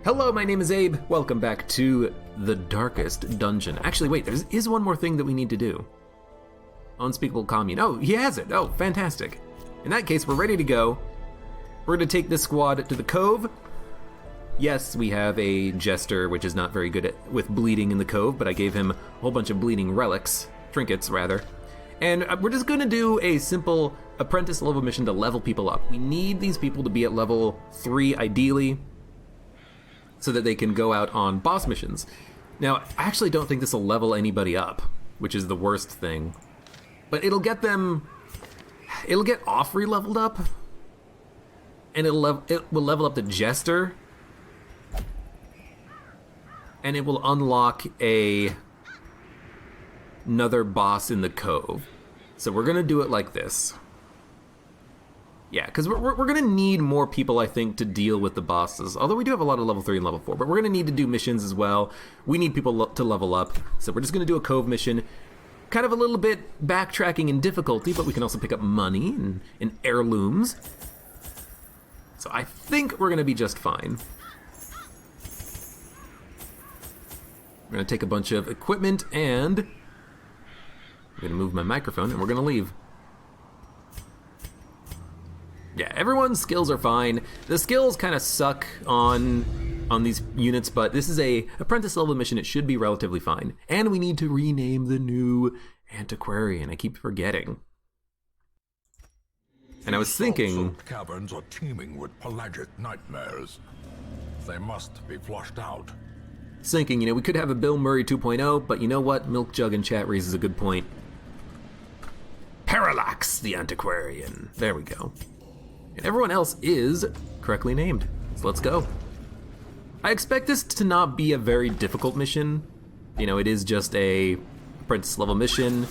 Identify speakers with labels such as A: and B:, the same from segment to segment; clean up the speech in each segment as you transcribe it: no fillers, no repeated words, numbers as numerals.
A: Hello, my name is Abe. Welcome back to the darkest dungeon. Actually, wait, there is one more thing that we need to do. Unspeakable commune. Oh, he has it. Oh, fantastic. In that case, we're ready to go. We're going to take this squad to the cove. Yes, we have a jester, which is not very good with bleeding in the cove, but I gave him a whole bunch of bleeding relics, trinkets rather. And we're just going to do a simple apprentice level mission to level people up. We need these people to be at level 3 ideally, so that they can go out on boss missions. Now, I actually don't think this will level anybody up, which is the worst thing. But it'll get Offrey leveled up, and it will level up the Jester, and it will unlock another boss in the Cove. So we're gonna do it like this. Yeah, because we're going to need more people, I think, to deal with the bosses. Although we do have a lot of level 3 and level 4, but we're going to need to do missions as well. We need people to level up. So we're just going to do a cove mission. Kind of a little bit backtracking in difficulty, but we can also pick up money and heirlooms. So I think we're going to be just fine. We're going to take a bunch of equipment and I'm going to move my microphone and we're going to leave. Yeah, everyone's skills are fine. The skills kind of suck on these units, but this is a apprentice level mission. It should be relatively fine. And we need to rename the new Antiquarian. I keep forgetting. And I was thinking...
B: caverns are teeming with pelagic nightmares. They must be flushed out.
A: Thinking, we could have a Bill Murray 2.0, but you know what? Milk Jug in chat raises a good point. Parallax, the Antiquarian. There we go. And everyone else is correctly named. So let's go. I expect this to not be a very difficult mission. It is just a apprentice level mission.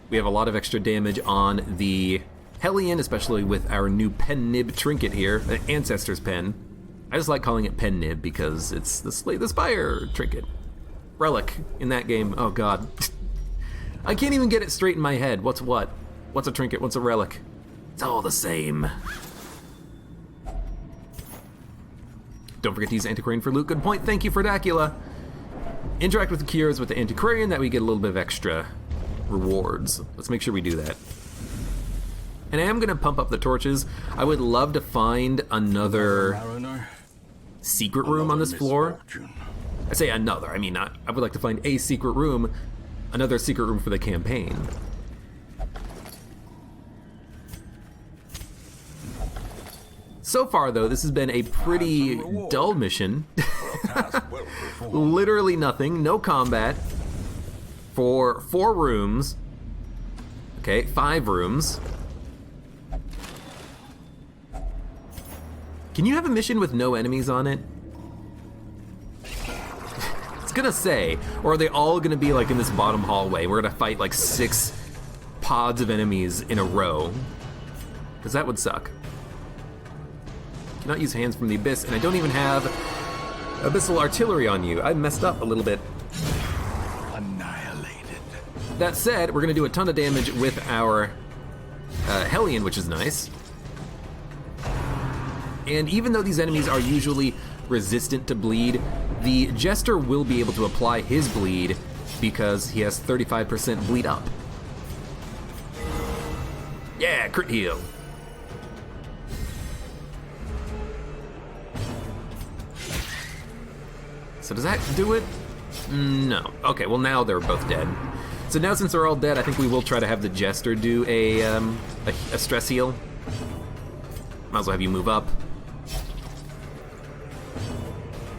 A: We have a lot of extra damage on the Hellion, especially with our new pen nib trinket here, the Ancestor's Pen. I just like calling it pen nib because it's the Slay the Spire trinket. Relic in that game, oh god. I can't even get it straight in my head. What's what? What's a trinket? What's a relic? It's all the same. Don't forget to use Antiquarian for loot. Good point. Thank you for Dacula. Interact with the cures with the Antiquarian. That we get a little bit of extra rewards. Let's make sure we do that. And I am going to pump up the torches. I would love to find another secret room on this floor. I say another. I mean, I would like to find a secret room. Another secret room for the campaign. So far, though, this has been a pretty dull mission. Literally nothing, no combat. For 4 rooms. Okay, 5 rooms. Can you have a mission with no enemies on it? It's gonna say, or are they all gonna be like in this bottom hallway? We're gonna fight like 6 pods of enemies in a row. Because that would suck. Not use Hands from the Abyss, and I don't even have Abyssal Artillery on you. I messed up a little bit.
B: Annihilated.
A: That said, we're going to do a ton of damage with our Hellion, which is nice. And even though these enemies are usually resistant to bleed, the Jester will be able to apply his bleed because he has 35% bleed up. Yeah, crit heal. So does that do it? No. Okay, well now they're both dead. So now since they're all dead, I think we will try to have the Jester do a stress heal. Might as well have you move up.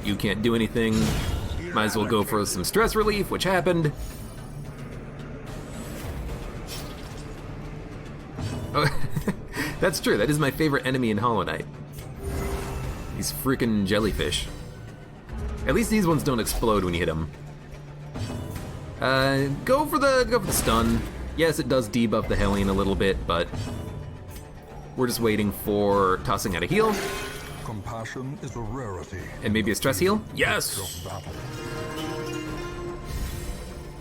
A: You can't do anything. Might as well go for some stress relief, which happened. Oh, that's true. That is my favorite enemy in Hollow Knight. These freaking jellyfish. At least these ones don't explode when you hit them. Go for the stun. Yes, it does debuff the Hellion a little bit, but we're just waiting for tossing out a heal.
B: Compassion is a rarity.
A: And maybe a stress heal? Yes!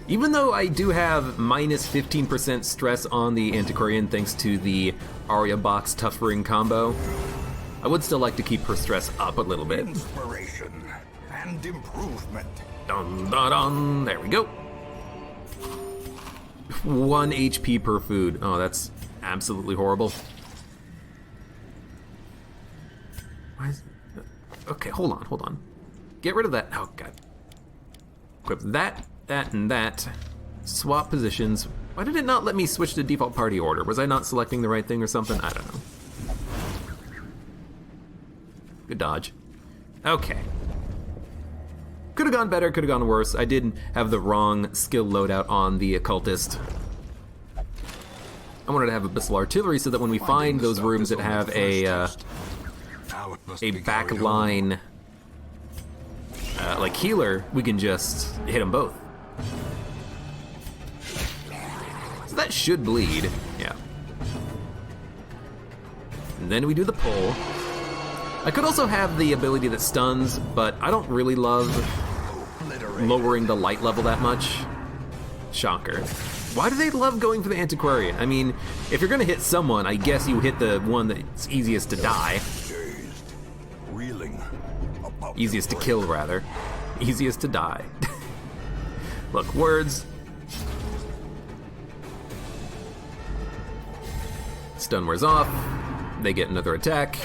A: Even though I do have minus 15% stress on the Antiquarian thanks to the Aria Box Tough Ring combo, I would still like to keep her stress up a little bit.
B: Inspiration and improvement.
A: Dun, dun, dun. There we go. 1 HP per food. Oh, that's absolutely horrible. Why is... Okay, hold on. Get rid of that. Oh, God. Equip that, and that. Swap positions. Why did it not let me switch to default party order? Was I not selecting the right thing or something? I don't know. Good dodge. Okay. Could have gone better, could have gone worse. I did have the wrong skill loadout on the occultist. I wanted to have abyssal artillery so that when we find those rooms that have a back line like healer, we can just hit them both. So that should bleed, yeah. And then we do the pull. I could also have the ability that stuns, but I don't really love lowering the light level that much. Shocker. Why do they love going for the Antiquarian? I mean, if you're gonna hit someone, I guess you hit the one that's easiest to die. Easiest to kill, rather. Easiest to die. Look, words. Stun wears off. They get another attack.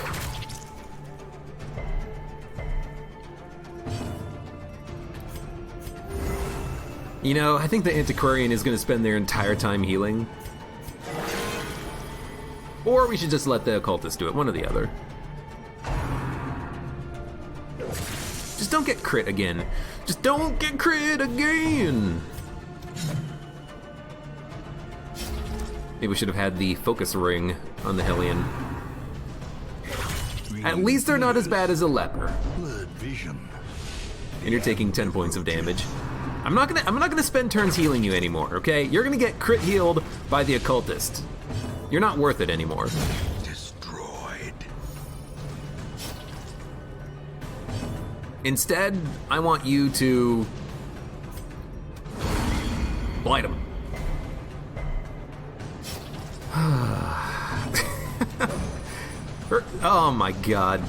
A: You know, I think the Antiquarian is going to spend their entire time healing. Or we should just let the occultist do it, one or the other. Just don't get crit again. Just don't get crit again! Maybe we should have had the focus ring on the Hellion. At least they're not as bad as a leper. And you're taking 10 points of damage. I'm not gonna spend turns healing you anymore, okay? You're gonna get crit healed by the occultist. You're not worth it anymore.
B: Destroyed.
A: Instead, I want you to blight him. Oh my god.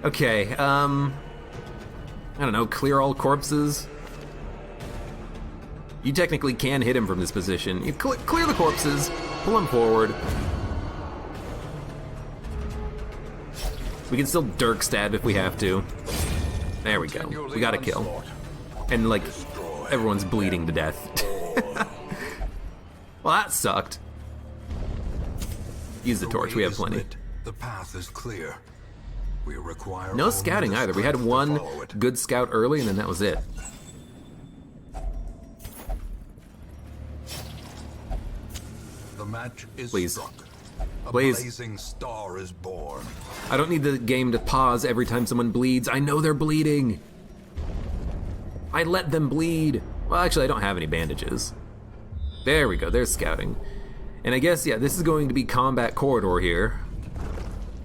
A: Okay, I don't know, clear all corpses? You technically can hit him from this position. You clear the corpses, pull him forward. We can still dirk stab if we have to. There we go. We got a kill. And like, everyone's bleeding to death. Well, that sucked. Use the torch, we have plenty.
B: The path is clear. We require
A: no scouting either. We had one good scout early and then that was it.
B: The match is
A: Please.
B: struck. A
A: Please.
B: blazing star is born.
A: I don't need the game to pause every time someone bleeds. I know they're bleeding. I let them bleed. Well, actually, I don't have any bandages. There we go, there's scouting. And I guess, yeah, this is going to be combat corridor here.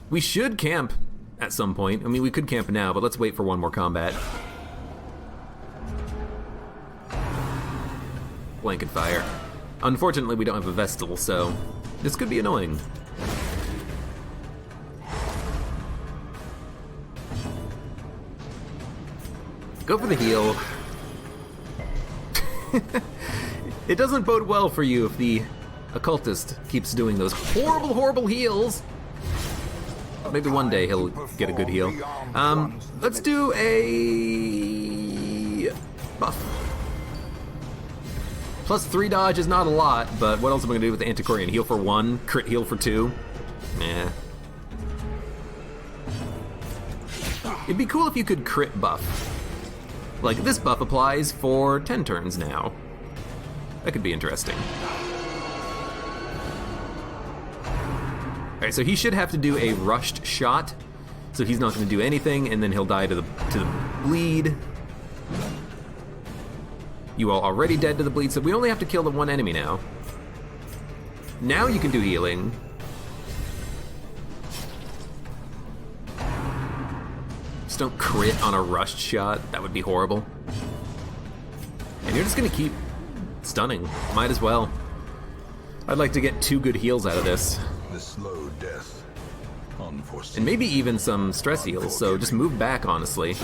A: We should camp at some point. I mean, we could camp now, but let's wait for one more combat. Blanket fire. Unfortunately, we don't have a Vestal, so this could be annoying. Go for the heal. It doesn't bode well for you if the occultist keeps doing those horrible, horrible heals. Maybe one day he'll get a good heal. Let's do a buff. Plus 3 dodge is not a lot, but what else am I gonna do with the Antiquarian? Heal for 1, crit heal for 2? Nah. It'd be cool if you could crit buff. Like, this buff applies for 10 turns now. That could be interesting. Alright, so he should have to do a rushed shot. So he's not gonna do anything, and then he'll die to the bleed. You are already dead to the bleed, so we only have to kill the one enemy now. Now you can do healing. Just don't crit on a rushed shot. That would be horrible. And you're just gonna keep stunning. Might as well. I'd like to get 2 good heals out of this.
B: The slow death unforeseen.
A: And maybe even some stress heals, so just move back, honestly.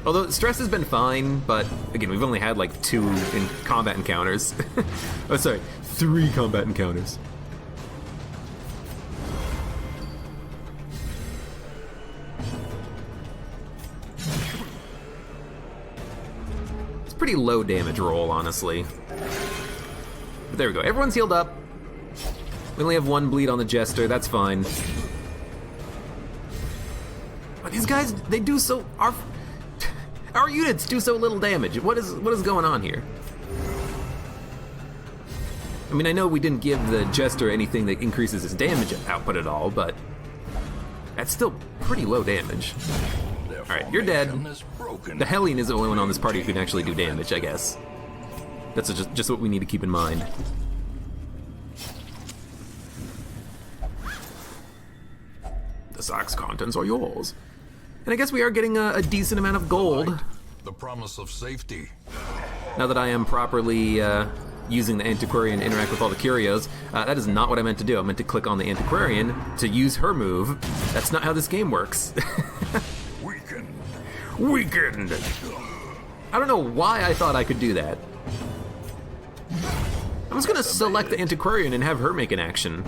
A: Although stress has been fine, but again, we've only had like 2 in combat encounters. Oh, sorry, 3 combat encounters. It's pretty low damage roll, honestly. But there we go, everyone's healed up. We only have 1 bleed on the Jester, that's fine. But these guys, they do so... Our units do so little damage. What is going on here? I mean, I know we didn't give the Jester anything that increases his damage output at all, but that's still pretty low damage. Alright, you're dead. The Hellion is the only one on this party who can actually do damage, I guess. That's just what we need to keep in mind. The sack's contents are yours. And I guess we are getting a decent amount of gold.
B: The promise of safety.
A: Now that I am properly using the Antiquarian to interact with all the curios. That is not what I meant to do. I meant to click on the Antiquarian to use her move. That's not how this game works. Weakened! I don't know why I thought I could do that. I was gonna select the Antiquarian and have her make an action.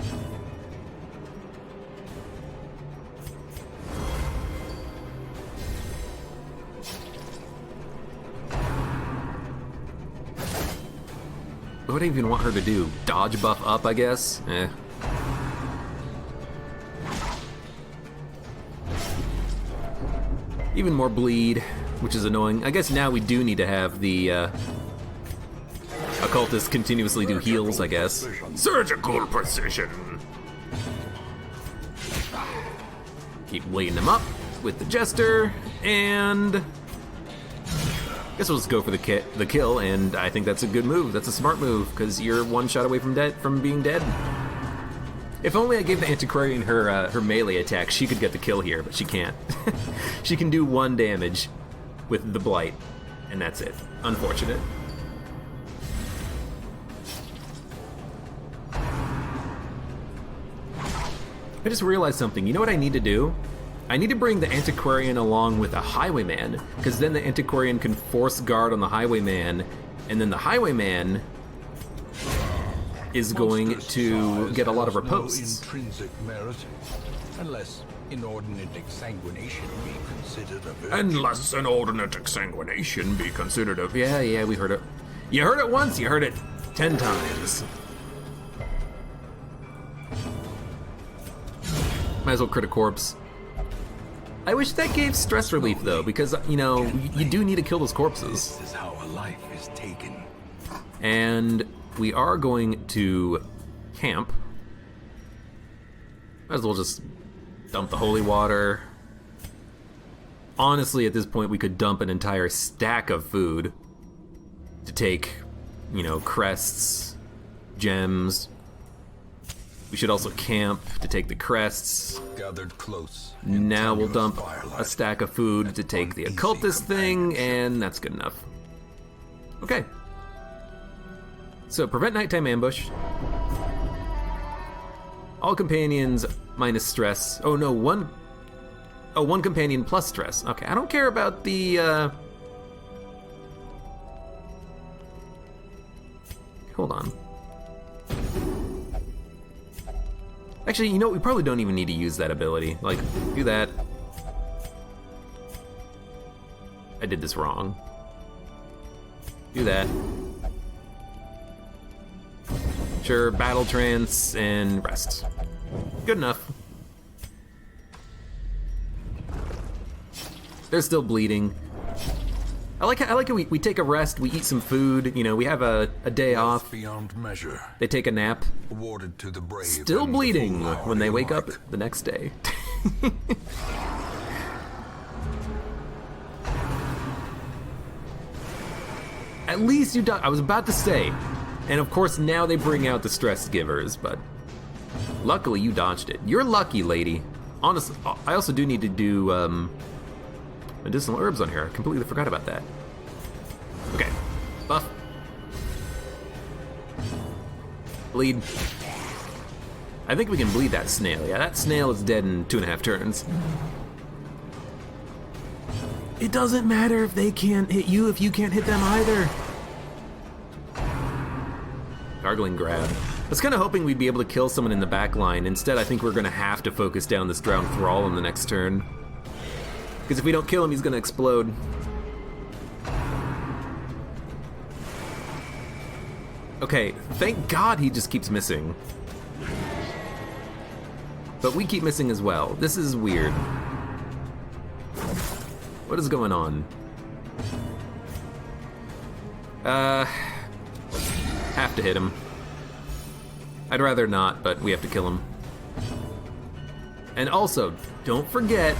A: What do I even want her to do? Dodge buff up, I guess? Eh. Even more bleed, which is annoying. I guess now we do need to have the occultist continuously do heals, I guess. Surgical precision! Keep bleeding them up with the Jester, and... guess we'll just go for the kill, and I think that's a good move. That's a smart move, because you're 1 shot away from being dead. If only I gave the Antiquarian her melee attack, she could get the kill here, but she can't. She can do 1 damage with the Blight, and that's it. Unfortunate. I just realized something. You know what I need to do? I need to bring the Antiquarian along with a Highwayman, because then the Antiquarian can force guard on the Highwayman, and then the Highwayman is going to get a lot of riposts.
B: No intrinsic merit, unless inordinate exsanguination be considered a virtue.
A: Unless inordinate exsanguination be considered a... Yeah, we heard it. You heard it once, you heard it 10 times. Might as well crit a corpse. I wish that gave stress relief, though, because, you know, you do need to kill those corpses.
B: This is how a life is taken.
A: And we are going to camp. Might as well just dump the holy water. Honestly, at this point, we could dump an entire stack of food to take, you know, crests, gems. We should also camp to take the crests.
B: Gathered close.
A: Now we'll dump a stack of food to take the occultist thing, and that's good enough. Okay. So, prevent nighttime ambush. All companions minus stress. Oh no, one companion plus stress. Okay, I don't care about the, Hold on. Actually, you know what? We probably don't even need to use that ability. Like, do that. I did this wrong. Do that. Sure, battle trance and rest. Good enough. They're still bleeding. I like how we take a rest, we eat some food, you know, we have a day off.
B: Beyond measure.
A: They take a nap.
B: Awarded to the brave.
A: Still bleeding when they wake up the next day. At least you died. I was about to say. And of course now they bring out the stress givers, but luckily you dodged it. You're lucky, lady. Honestly, I also do need to do medicinal herbs on here. I completely forgot about that. Okay, buff. Bleed. I think we can bleed that snail. Yeah, that snail is dead in 2.5 turns. It doesn't matter if they can't hit you if you can't hit them either. Gargling grab. I was kind of hoping we'd be able to kill someone in the back line. Instead, I think we're going to have to focus down this drowned thrall in the next turn. Because if we don't kill him, he's going to explode. Okay, thank God he just keeps missing. But we keep missing as well. This is weird. What is going on? Have to hit him. I'd rather not, but we have to kill him. And also, don't forget,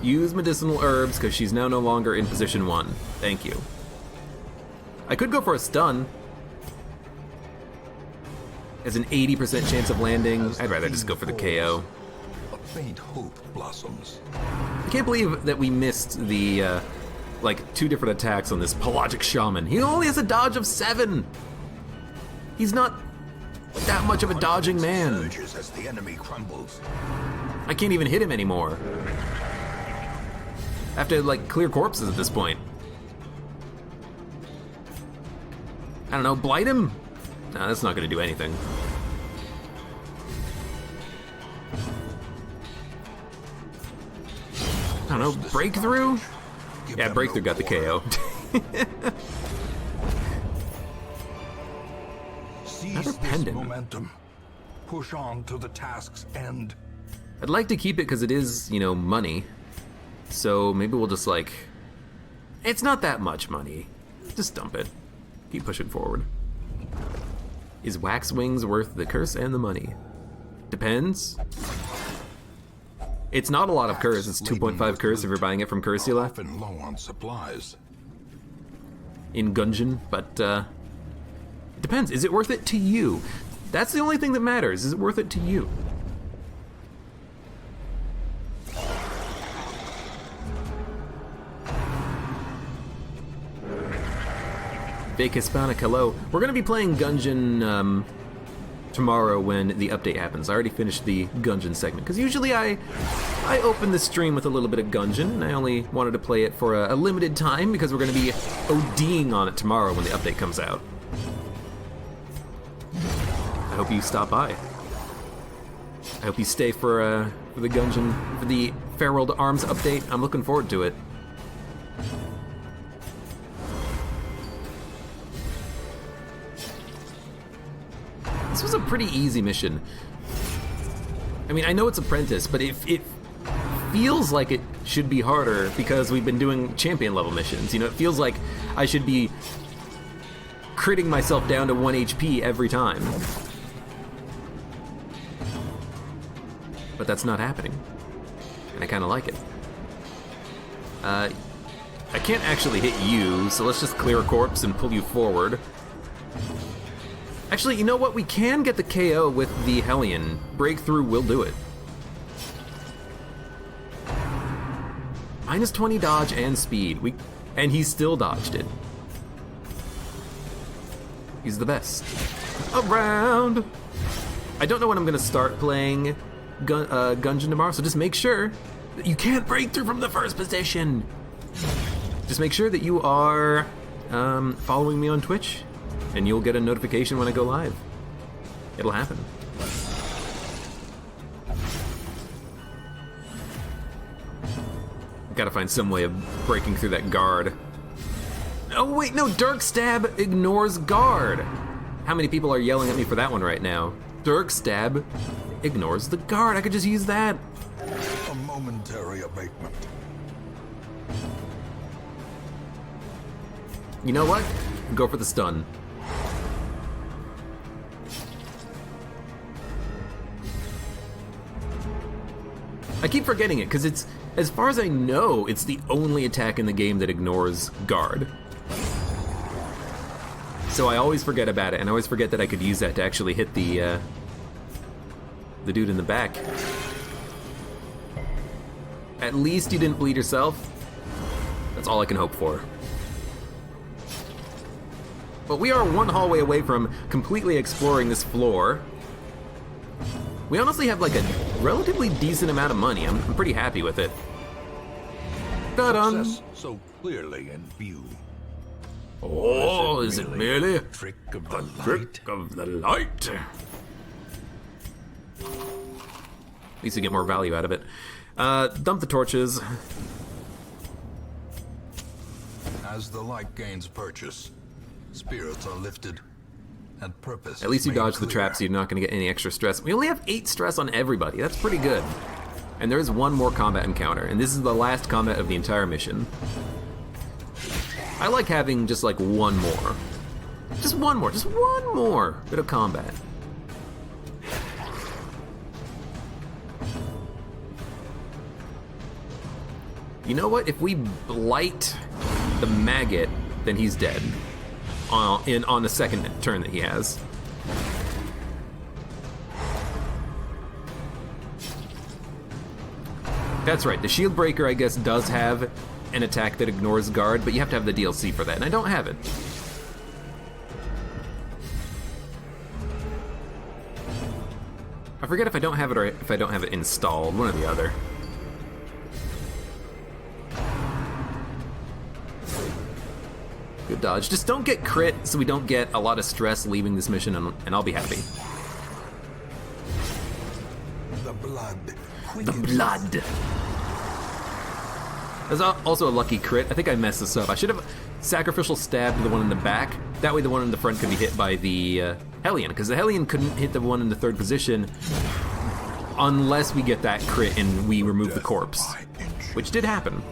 A: use medicinal herbs, because she's now no longer in position 1. Thank you. I could go for a stun. As an 80% chance of landing, I'd rather just go for the KO.
B: A faint hope blossoms.
A: I can't believe that we missed the, like, 2 different attacks on this pelagic shaman. He only has a dodge of 7! He's not that much of a dodging man.
B: Surges as the enemy crumbles.
A: I can't even hit him anymore. I have to, like, clear corpses at this point. I don't know, blight him? Nah, that's not gonna do anything. I don't know, breakthrough? Yeah, breakthrough got the KO. Another pendant.
B: Momentum. Push on to the task's end.
A: I'd like to keep it because it is, you know, money. So maybe we'll just like... It's not that much money. Just dump it. Keep pushing forward. Is Wax Wings worth the curse and the money? Depends. It's not a lot of curse. It's 2.5 curse if you're buying it from Cursula.
B: Often low on supplies.
A: In Gungeon, but it depends. Is it worth it to you? That's the only thing that matters. Is it worth it to you? Big Hispanic, hello. We're gonna be playing Gungeon tomorrow when the update happens. I already finished the Gungeon segment, because usually I open the stream with a little bit of Gungeon, and I only wanted to play it for a limited time because we're gonna be ODing on it tomorrow when the update comes out. I hope you stop by. I hope you stay for the Gungeon, for the Farewell Arms update. I'm looking forward to it. This was a pretty easy mission. I mean, I know it's Apprentice, but it feels like it should be harder because we've been doing champion level missions. You know, it feels like I should be critting myself down to 1 HP every time. But that's not happening. And I kind of like it. I can't actually hit you, so let's just clear a corpse and pull you forward. Actually, you know what? We can get the KO with the Hellion. Breakthrough will do it. Minus 20 dodge and speed. And he still dodged it. He's the best. Around! I don't know when I'm going to start playing Gungeon tomorrow, so just make sure that you can't break through from the first position. Just make sure that you are following me on Twitch, and you'll get a notification when I go live. It'll happen. Gotta find some way of breaking through that guard. Oh wait, no, Dirk Stab ignores guard. How many people are yelling at me for that one right now? Dirk Stab ignores the guard. I could just use that.
B: A momentary abatement.
A: You know what? Go for the stun. I keep forgetting it, because it's, as far as I know, it's the only attack in the game that ignores guard. So I always forget about it, and I always forget that I could use that to actually hit the dude in the back. At least you didn't bleed yourself. That's all I can hope for. But we are one hallway away from completely exploring this floor. We honestly have like a relatively decent amount of money. I'm pretty happy with it. Ta-dum!
B: Success so clearly in view.
A: Oh, is it merely a
B: trick of the light?
A: trick of the light? At least you get more value out of it. Dump the torches.
B: As the light gains purchase, spirits are lifted, and purpose.
A: At least you
B: made
A: dodge the
B: clear.
A: trap, so you're not going to get any extra stress. We only have 8 stress on everybody. That's pretty good. And there is one more combat encounter, and this is the last combat of the entire mission. I like having just like one more. Just one more bit of combat. You know what? If we blight the maggot, then he's dead. On the second turn that he has. That's right, the Shield Breaker, I guess, does have an attack that ignores guard, but you have to have the DLC for that, and I don't have it. I forget if I don't have it or if I don't have it installed, one or the other. Good dodge. Just don't get crit so we don't get a lot of stress leaving this mission, and I'll be happy.
B: The blood.
A: The blood. There's also a lucky crit. I think I messed this up. I should have sacrificial stabbed the one in the back. That way the one in the front could be hit by the Hellion, because the Hellion couldn't hit the one in the 3rd position unless we get that crit and we remove the corpse, which did happen.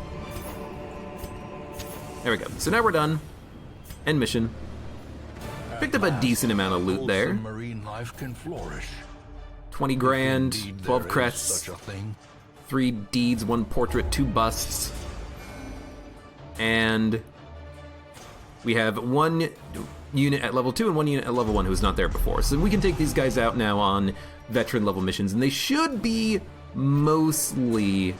A: There we go. So now we're done. End mission. Picked up a decent amount of loot there.
B: Marine life can flourish.
A: 20 grand,
B: Indeed,
A: 12
B: there is
A: crets,
B: such a thing.
A: 3 deeds, 1 portrait, 2 busts. And we have 1 unit at level 2 and 1 unit at level 1 who's not there before. So we can take these guys out now on veteran level missions, and they should be mostly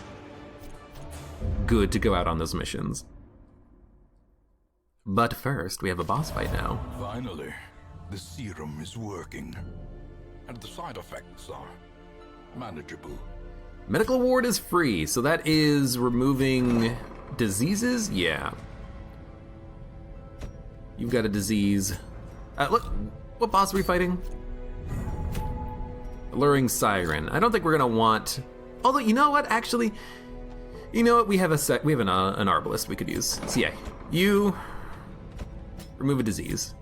A: good to go out on those missions. But first, we have a boss fight now.
B: Finally, the serum is working, and the side effects are manageable.
A: Medical ward is free, so that is removing diseases? Yeah. You've got a disease. Look, what boss are we fighting? Alluring Siren. I don't think we're gonna want. Although, you know what? Actually, you know what? We have an Arbalist we could use. So yeah, you remove a disease.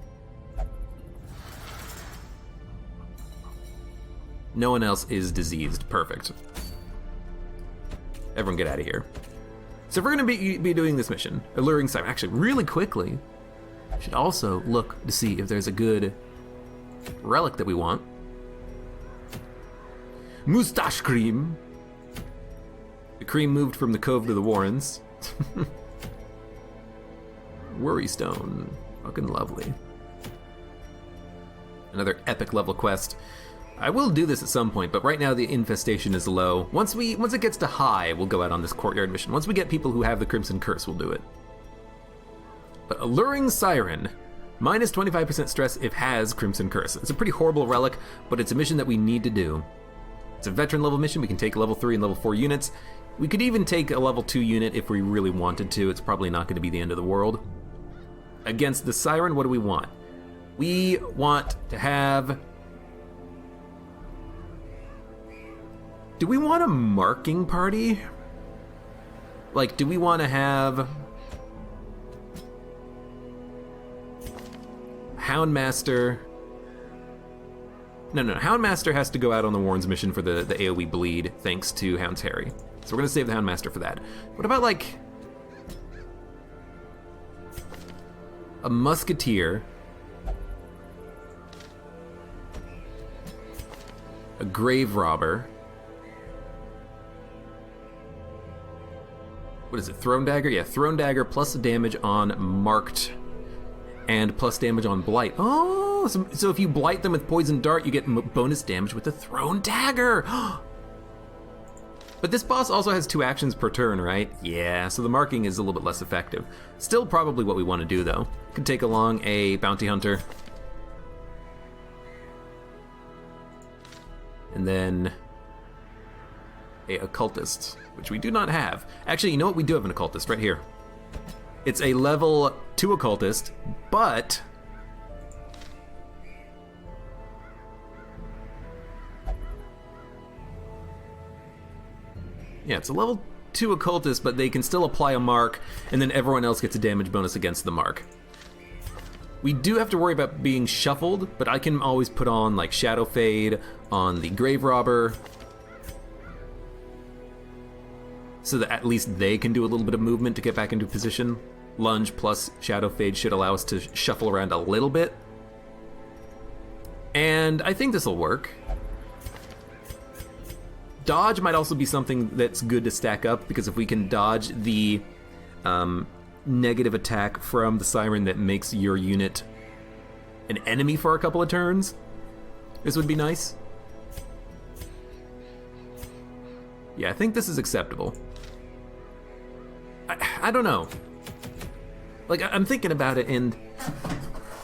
A: No one else is diseased. Perfect. Everyone get out of here. So if we're gonna be doing this mission, Alluring Siren, actually really quickly, should also look to see if there's a good relic that we want. Moustache cream. The cream moved from the cove to the Warrens. Worry Stone. Fucking lovely. Another epic level quest. I will do this at some point, but right now the infestation is low. Once it gets to high, we'll go out on this courtyard mission. Once we get people who have the Crimson Curse, we'll do it. But Alluring Siren, minus 25% stress if has Crimson Curse. It's a pretty horrible relic, but it's a mission that we need to do. It's a veteran level mission. We can take level 3 and level 4 units. We could even take a level 2 unit if we really wanted to. It's probably not going to be the end of the world. Against the Siren, what do we want? We want to have... Do we want a marking party? Like, do we want to have... Houndmaster... No, Houndmaster has to go out on the Warren's mission for the AoE bleed, thanks to Hound's Harry. So we're gonna save the Houndmaster for that. What about, like... a Musketeer... a Grave Robber... What is it, Throne Dagger? Yeah, Throne Dagger plus damage on Marked and plus damage on Blight. Oh, so if you blight them with Poison Dart, you get bonus damage with the Throne Dagger. But this boss also has 2 actions per turn, right? Yeah, so the marking is a little bit less effective. Still probably what we want to do, though. Could take along a Bounty Hunter. And then a occultist, which we do not have. Actually, you know what? We do have an occultist right here. It's a level 2 occultist, but yeah, it's a level 2 occultist, but they can still apply a mark, and then everyone else gets a damage bonus against the mark. We do have to worry about being shuffled, but I can always put on like Shadow Fade on the Grave Robber, so that at least they can do a little bit of movement to get back into position. Lunge plus Shadow Fade should allow us to shuffle around a little bit. And I think this will work. Dodge might also be something that's good to stack up, because if we can dodge the negative attack from the Siren that makes your unit an enemy for a couple of turns, this would be nice. Yeah, I think this is acceptable. I don't know. Like, I'm thinking about it, and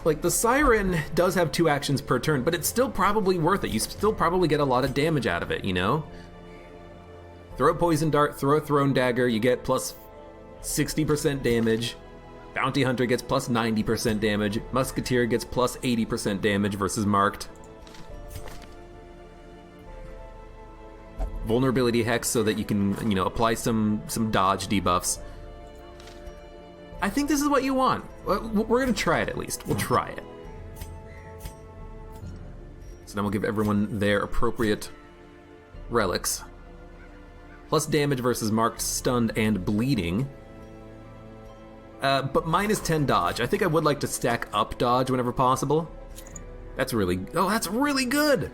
A: like, the Siren does have 2 actions per turn, but it's still probably worth it. You still probably get a lot of damage out of it, you know? Throw a Poison Dart, throw a Thrown Dagger, you get plus 60% damage. Bounty Hunter gets plus 90% damage. Musketeer gets plus 80% damage versus marked. Vulnerability Hex so that you can, you know, apply some dodge debuffs. I think this is what you want. We're gonna try it at least. We'll try it. So then we'll give everyone their appropriate relics. Plus damage versus marked, stunned, and bleeding. But minus 10 dodge. I think I would like to stack up dodge whenever possible. That's really good!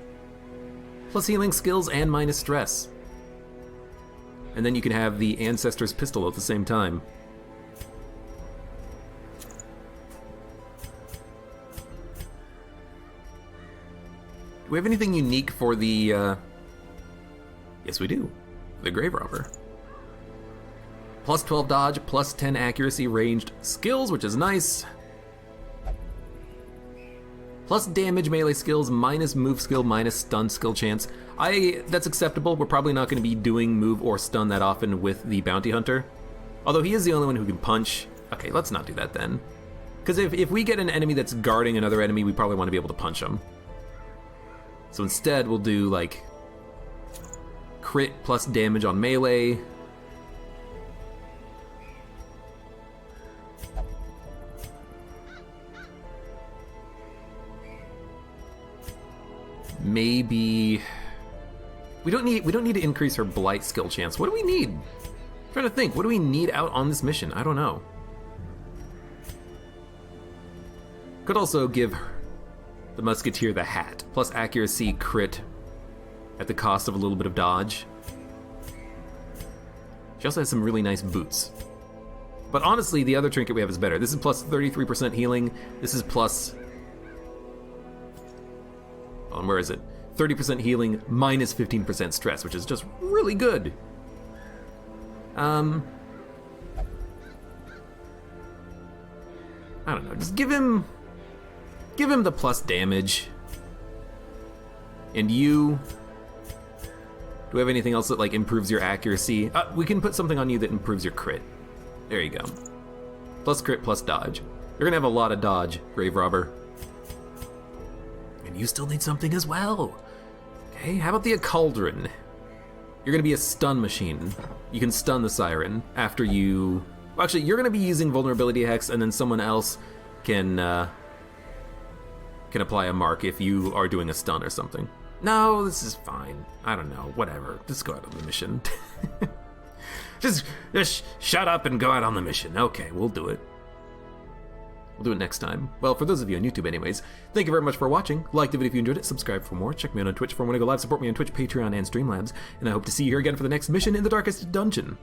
A: Plus healing skills and minus stress. And then you can have the Ancestor's Pistol at the same time. Do we have anything unique for the, Yes, we do. The Grave Robber. Plus 12 dodge, plus 10 accuracy ranged skills, which is nice. Plus damage melee skills, minus move skill, minus stun skill chance. That's acceptable. We're probably not going to be doing move or stun that often with the Bounty Hunter. Although he is the only one who can punch. Okay, let's not do that then. Because if we get an enemy that's guarding another enemy, we probably want to be able to punch him. So instead, we'll do, like, crit plus damage on melee. Maybe we don't need to increase her blight skill chance. What do we need? I'm trying to think. What do we need out on this mission? I don't know. Could also give the Musketeer the hat, plus accuracy, crit, at the cost of a little bit of dodge. She also has some really nice boots. But honestly, the other trinket we have is better. This is plus 33% healing. This is plus... where is it? 30% healing, minus 15% stress, which is just really good. I don't know, just give him the plus damage. And you... Do we have anything else that, like, improves your accuracy? We can put something on you that improves your crit. There you go. Plus crit, plus dodge. You're gonna have a lot of dodge, Grave Robber. And you still need something as well. Okay, how about the Cauldron? You're gonna be a stun machine. You can stun the Siren after you... Well, actually, you're gonna be using Vulnerability Hex, and then someone else can apply a mark if you are doing a stun or something. No, this is fine. I don't know, whatever. Just go out on the mission. just shut up and go out on the mission. Okay, we'll do it. We'll do it next time. Well, for those of you on YouTube anyways, thank you very much for watching. Like the video if you enjoyed it, subscribe for more, check me out on Twitch for when I go live, support me on Twitch, Patreon, and Streamlabs, and I hope to see you here again for the next mission in the Darkest Dungeon.